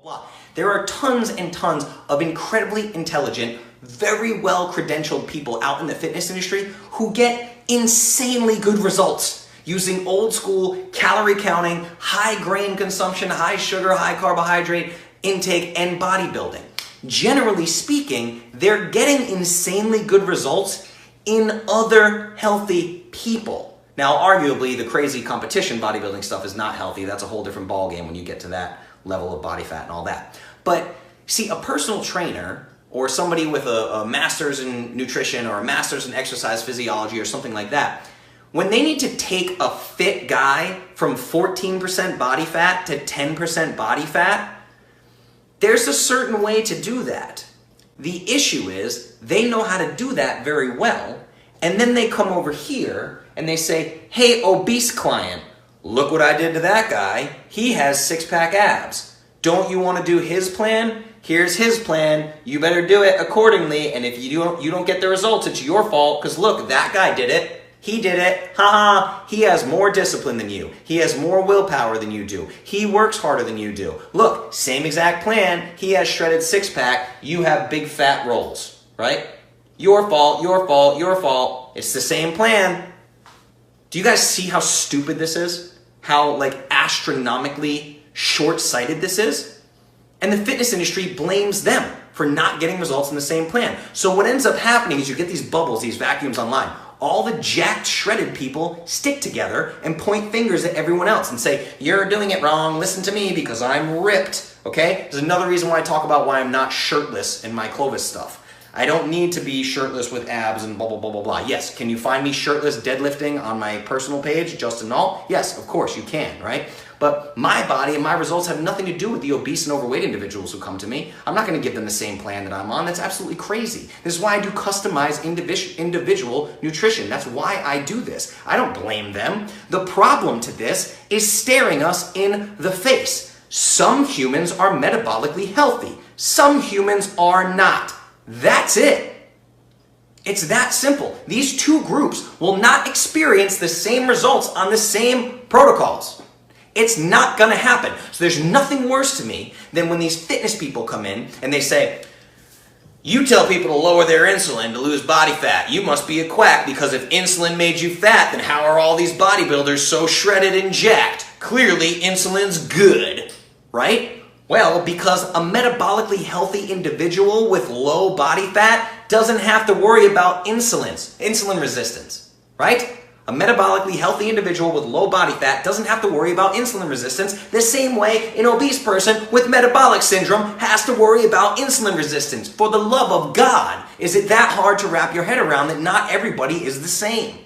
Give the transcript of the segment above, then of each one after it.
Blah. There are tons and tons of incredibly intelligent, very well credentialed people out in the fitness industry who get insanely good results using old school calorie counting, high grain consumption, high sugar, high carbohydrate intake, and bodybuilding. Generally speaking, they're getting insanely good results in other healthy people. Now, arguably, the crazy competition bodybuilding stuff is not healthy. That's a whole different ballgame when you get to that level of body fat and all that. But see, a personal trainer or somebody with a master's in nutrition or a master's in exercise physiology or something like that, when they need to take a fit guy from 14% body fat to 10% body fat, there's a certain way to do that. The issue is they know how to do that very well, and then they come over here and they say, hey, obese client, look what I did to that guy. He has six-pack abs. Don't you want to do his plan? Here's his plan. You better do it accordingly. And if you don't get the results, it's your fault. Because look, that guy did it. He did it. Haha. He has more discipline than you. He has more willpower than you do. He works harder than you do. Look, same exact plan. He has shredded six-pack. You have big fat rolls, right? Your fault, your fault, your fault. It's the same plan. Do you guys see how stupid this is? How astronomically short-sighted this is? And the fitness industry blames them for not getting results in the same plan. So what ends up happening is you get these bubbles, these vacuums online. All the jacked, shredded people stick together and point fingers at everyone else and say, you're doing it wrong, listen to me because I'm ripped, okay? There's another reason why I talk about why I'm not shirtless in my Clovis stuff. I don't need to be shirtless with abs and blah, blah, blah, blah, blah. Yes, can you find me shirtless deadlifting on my personal page, Justin Null? Yes, of course you can, right? But my body and my results have nothing to do with the obese and overweight individuals who come to me. I'm not going to give them the same plan that I'm on. That's absolutely crazy. This is why I do customized individual nutrition. That's why I do this. I don't blame them. The problem to this is staring us in the face. Some humans are metabolically healthy. Some humans are not. That's it. It's that simple. These two groups will not experience the same results on the same protocols. It's not going to happen. So there's nothing worse to me than when these fitness people come in and they say, you tell people to lower their insulin to lose body fat. You must be a quack because if insulin made you fat, then how are all these bodybuilders so shredded and jacked? Clearly, insulin's good, right? Well, because a metabolically healthy individual with low body fat doesn't have to worry about insulin resistance, right? A metabolically healthy individual with low body fat doesn't have to worry about insulin resistance the same way an obese person with metabolic syndrome has to worry about insulin resistance. For the love of God, is it that hard to wrap your head around that not everybody is the same?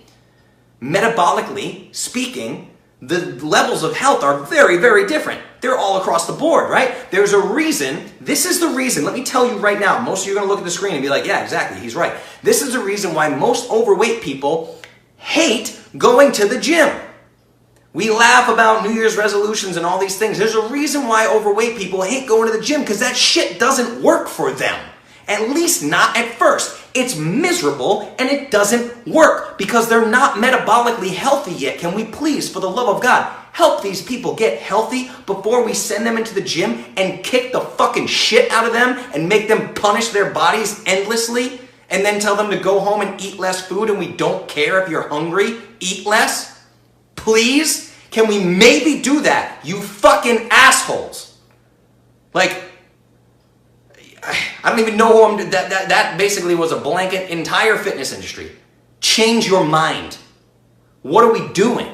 Metabolically speaking, the levels of health are very, very different. They're all across the board, right? There's a reason. This is the reason. Let me tell you right now. Most of you are going to look at the screen and be like, yeah, exactly. He's right. This is the reason why most overweight people hate going to the gym. We laugh about New Year's resolutions and all these things. There's a reason why overweight people hate going to the gym because that shit doesn't work for them. At least not at first. It's miserable and it doesn't work because they're not metabolically healthy yet. Can we please, for the love of God, help these people get healthy before we send them into the gym and kick the fucking shit out of them and make them punish their bodies endlessly and then tell them to go home and eat less food and we don't care if you're hungry? Eat less? Please? Can we maybe do that, you fucking assholes? I don't even know who I'm... That basically was a blanket entire fitness industry. Change your mind. What are we doing?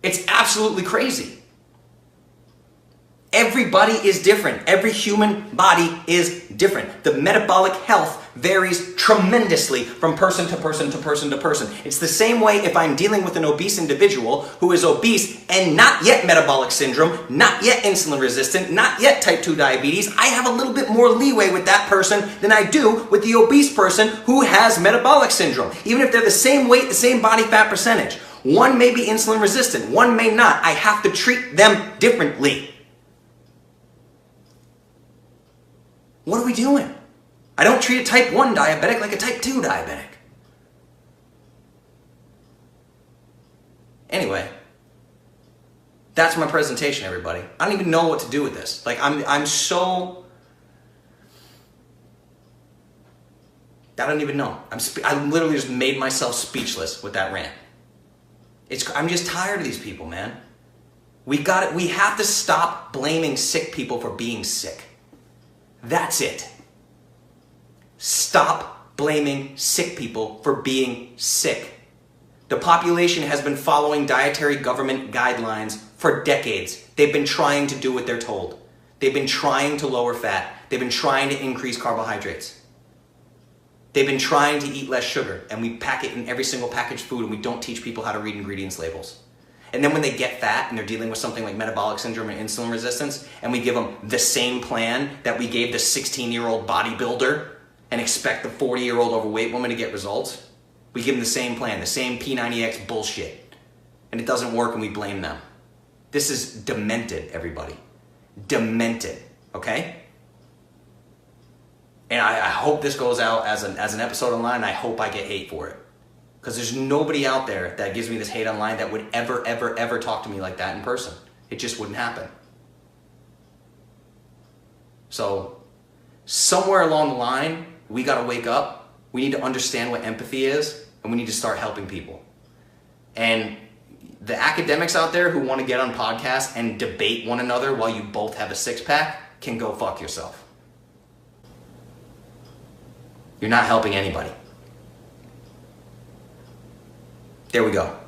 It's absolutely crazy. Everybody is different. Every human body is different. The metabolic health varies tremendously from person to person to person to person. It's the same way if I'm dealing with an obese individual who is obese and not yet metabolic syndrome, not yet insulin resistant, not yet type 2 diabetes. I have a little bit more leeway with that person than I do with the obese person who has metabolic syndrome. Even if they're the same weight, the same body fat percentage. One may be insulin resistant, one may not. I have to treat them differently. What are we doing? I don't treat a type 1 diabetic like a type 2 diabetic. Anyway, That's my presentation, everybody. I don't even know what to do with this. Like, I'm so... I don't even know. I literally just made myself speechless with that rant. I'm just tired of these people, man. We have to stop blaming sick people for being sick. That's it. Stop blaming sick people for being sick. The population has been following dietary government guidelines for decades. They've been trying to do what they're told. They've been trying to lower fat. They've been trying to increase carbohydrates. They've been trying to eat less sugar, and we pack it in every single packaged food, and we don't teach people how to read ingredients labels. And then when they get fat and they're dealing with something like metabolic syndrome and insulin resistance, and we give them the same plan that we gave the 16-year-old bodybuilder and expect the 40-year-old overweight woman to get results, we give them the same plan, the same P90X bullshit, and it doesn't work, and we blame them. This is demented, everybody. Demented, okay? And I hope this goes out as an episode online, and I hope I get hate for it. Because there's nobody out there that gives me this hate online that would ever, ever, ever talk to me like that in person. It just wouldn't happen. So, somewhere along the line, we gotta wake up. We need to understand what empathy is, and we need to start helping people. And the academics out there who wanna get on podcasts and debate one another while you both have a six-pack can go fuck yourself. You're not helping anybody. There we go.